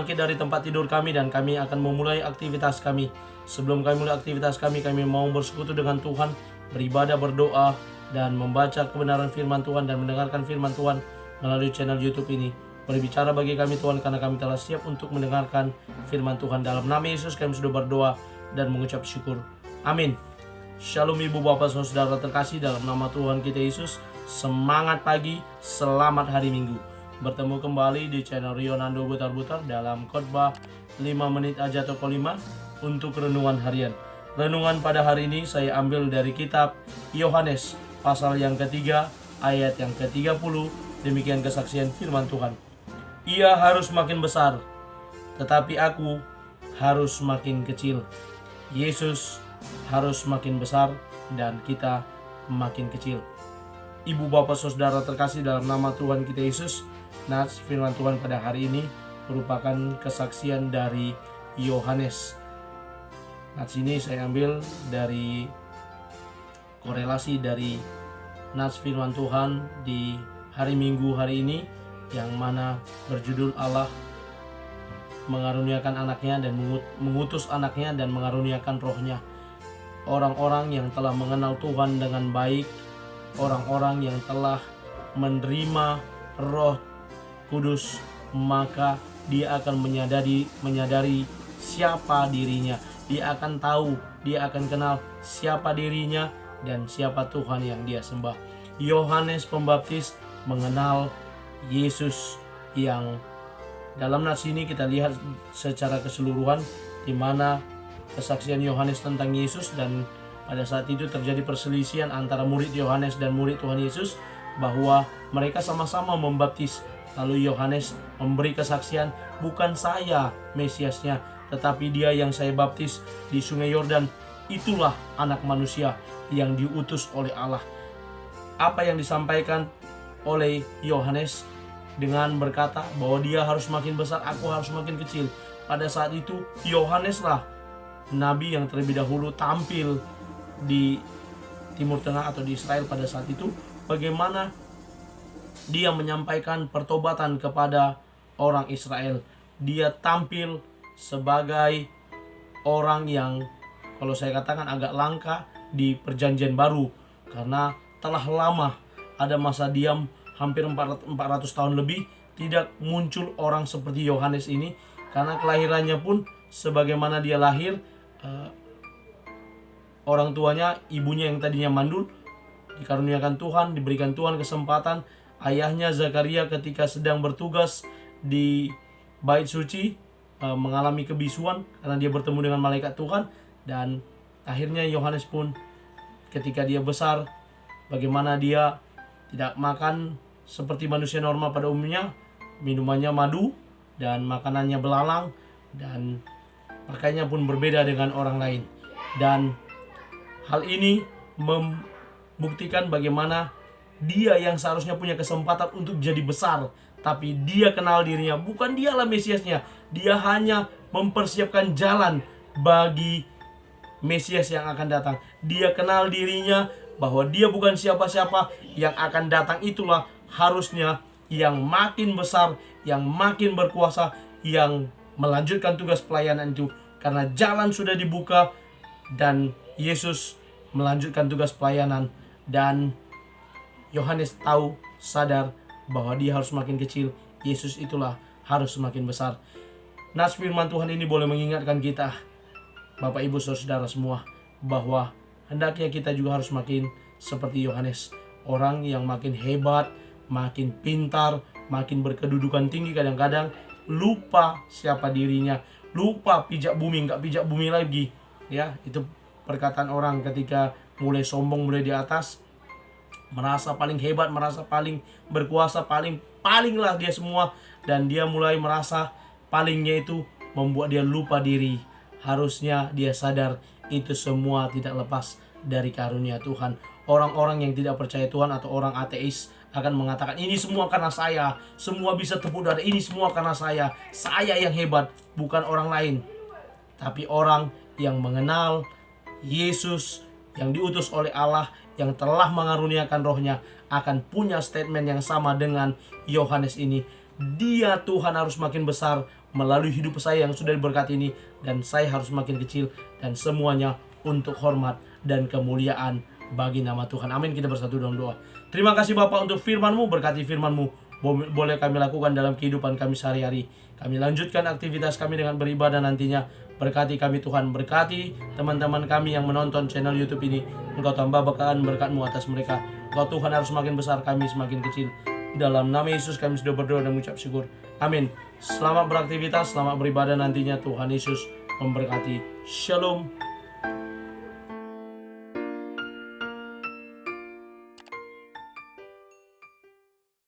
bangkit dari tempat tidur kami dan kami akan memulai aktivitas kami. Sebelum kami mulai aktivitas kami mau bersekutu dengan Tuhan, beribadah, berdoa, dan membaca kebenaran firman Tuhan dan mendengarkan firman Tuhan melalui channel YouTube ini. Berbicara bagi kami Tuhan, karena kami telah siap untuk mendengarkan firman Tuhan. Dalam nama Yesus kami sudah berdoa dan mengucap syukur. Amin. Shalom ibu bapak saudara terkasih, dalam nama Tuhan kita Yesus. Semangat pagi, selamat hari Minggu. Bertemu kembali di channel Rionando Butar-Butar dalam khotbah 5 menit aja toko 5 untuk renungan harian. Renungan pada hari ini saya ambil dari kitab Yohanes pasal yang ketiga ayat yang ke-30. Demikian kesaksian firman Tuhan. Ia harus makin besar, tetapi aku harus makin kecil. Yesus harus makin besar dan kita makin kecil. Ibu bapak saudara terkasih, dalam nama Tuhan kita Yesus, nats firman Tuhan pada hari ini merupakan kesaksian dari Yohanes. Nats ini saya ambil dari korelasi dari nats firman Tuhan di hari Minggu hari ini, yang mana berjudul Allah mengaruniakan anaknya dan mengutus anaknya dan mengaruniakan rohnya. Orang-orang yang telah mengenal Tuhan dengan baik, orang-orang yang telah menerima Roh Kudus, maka dia akan menyadari siapa dirinya. Dia akan tahu, dia akan kenal siapa dirinya dan siapa Tuhan yang dia sembah. Yohanes Pembaptis mengenal Yesus, yang dalam nats ini kita lihat secara keseluruhan di mana kesaksian Yohanes tentang Yesus, dan pada saat itu terjadi perselisihan antara murid Yohanes dan murid Tuhan Yesus bahwa mereka sama-sama membaptis. Lalu Yohanes memberi kesaksian, bukan saya Mesiasnya, tetapi dia yang saya baptis di sungai Yordan, itulah anak manusia yang diutus oleh Allah. Apa yang disampaikan oleh Yohanes dengan berkata bahwa dia harus makin besar, aku harus makin kecil. Pada saat itu Yohaneslah nabi yang terlebih dahulu tampil di Timur Tengah atau di Israel pada saat itu, bagaimana dia menyampaikan pertobatan kepada orang Israel. Dia tampil sebagai orang yang, kalau saya katakan, agak langka di Perjanjian Baru, karena telah lama ada masa diam hampir 400 tahun lebih tidak muncul orang seperti Yohanes ini, karena kelahirannya pun sebagaimana dia lahir, orang tuanya, ibunya yang tadinya mandul, dikaruniakan Tuhan, diberikan Tuhan kesempatan. Ayahnya Zakaria ketika sedang bertugas di bait suci mengalami kebisuan karena dia bertemu dengan malaikat Tuhan. Dan akhirnya Yohanes pun ketika dia besar, bagaimana dia tidak makan seperti manusia normal pada umumnya, minumannya madu dan makanannya belalang, dan pakaiannya pun berbeda dengan orang lain. Dan hal ini membuktikan bagaimana dia yang seharusnya punya kesempatan untuk jadi besar, tapi dia kenal dirinya, bukan dialah Mesiasnya. Dia hanya mempersiapkan jalan bagi Mesias yang akan datang. Dia kenal dirinya bahwa dia bukan siapa-siapa, yang akan datang itulah harusnya yang makin besar, yang makin berkuasa, yang melanjutkan tugas pelayanan itu. Karena jalan sudah dibuka dan Yesus melanjutkan tugas pelayanan, dan Yohanes tahu, sadar bahwa dia harus makin kecil, Yesus itulah harus semakin besar. Nats firman Tuhan ini boleh mengingatkan kita, Bapak Ibu Saudara semua, bahwa hendaknya kita juga harus makin seperti Yohanes. Orang yang makin hebat, makin pintar, makin berkedudukan tinggi, kadang-kadang lupa siapa dirinya, lupa pijak bumi, nggak pijak bumi lagi. Ya, itu perkataan orang ketika mulai sombong, mulai di atas, merasa paling hebat, merasa paling berkuasa, palinglah dia semua, dan dia mulai merasa palingnya itu membuat dia lupa diri. Harusnya dia sadar itu semua tidak lepas dari karunia Tuhan. Orang-orang yang tidak percaya Tuhan atau orang ateis akan mengatakan, ini semua karena saya, semua bisa tepuk dada, ini semua karena saya yang hebat, bukan orang lain. Tapi orang yang mengenal Yesus yang diutus oleh Allah, yang telah mengaruniakan rohnya, akan punya statement yang sama dengan Yohanes ini. Dia, Tuhan harus makin besar, melalui hidup saya yang sudah diberkati ini, dan saya harus makin kecil, dan semuanya untuk hormat dan kemuliaan bagi nama Tuhan. Amin. Kita bersatu dalam doa. Terima kasih Bapak untuk firman-Mu, berkati firman-Mu boleh kami lakukan dalam kehidupan kami sehari-hari. Kami lanjutkan aktivitas kami dengan beribadah nantinya. Berkati kami Tuhan, berkati teman-teman kami yang menonton channel YouTube ini. Engkau tambah berkat-Mu atas mereka. Engkau Tuhan harus semakin besar, kami semakin kecil. Dalam nama Yesus kami sudah berdoa dan mengucap syukur. Amin. Selamat beraktivitas, selamat beribadah nantinya. Tuhan Yesus memberkati. Shalom.